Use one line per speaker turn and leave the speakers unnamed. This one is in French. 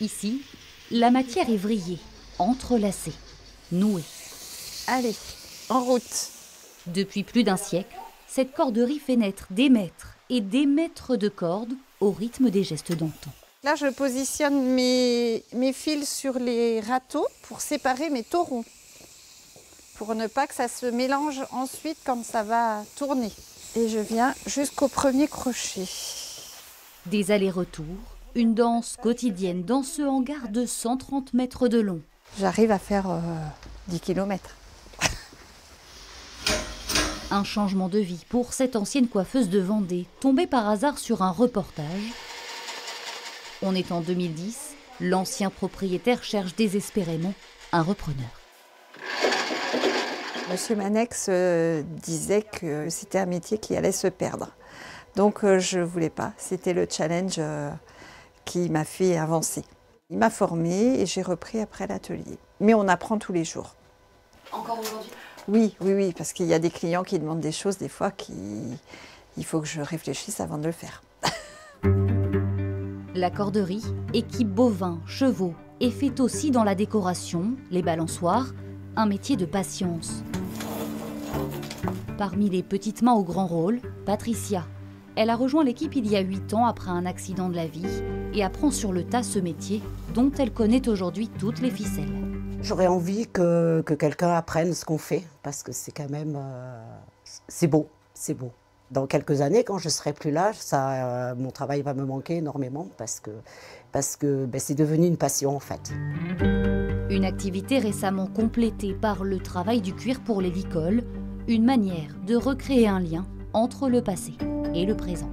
Ici, la matière est vrillée, entrelacée, nouée.
Allez, en route.
Depuis plus d'un siècle, cette corderie fait naître des maîtres et des maîtres de cordes au rythme des gestes d'antan.
Là, je positionne mes fils sur les râteaux pour séparer mes taurons. Pour ne pas que ça se mélange ensuite quand ça va tourner. Et je viens jusqu'au premier crochet.
Des allers-retours, une danse quotidienne dans ce hangar de 130 mètres de long.
J'arrive à faire 10 km.
Un changement de vie pour cette ancienne coiffeuse de Vendée, tombée par hasard sur un reportage. On est en 2010, l'ancien propriétaire cherche désespérément un repreneur.
Monsieur Manex disait que c'était un métier qui allait se perdre. Donc je ne voulais pas. C'était le challenge qui m'a fait avancer. Il m'a formée et j'ai repris après l'atelier. Mais on apprend tous les jours.
Encore aujourd'hui ?
Oui, parce qu'il y a des clients qui demandent des choses des fois il faut que je réfléchisse avant de le faire.
La corderie équipe bovins, chevaux et fait aussi dans la décoration, les balançoires, un métier de patience. Parmi les petites mains au grand rôle, Patricia. Elle a rejoint l'équipe il y a 8 ans après un accident de la vie et apprend sur le tas ce métier dont elle connaît aujourd'hui toutes les ficelles.
J'aurais envie que quelqu'un apprenne ce qu'on fait parce que c'est quand même... c'est beau, c'est beau. Dans quelques années, quand je ne serai plus là, mon travail va me manquer énormément parce que c'est devenu une passion en fait.
Une activité récemment complétée par le travail du cuir pour les licoles, une manière de recréer un lien entre le passé et le présent.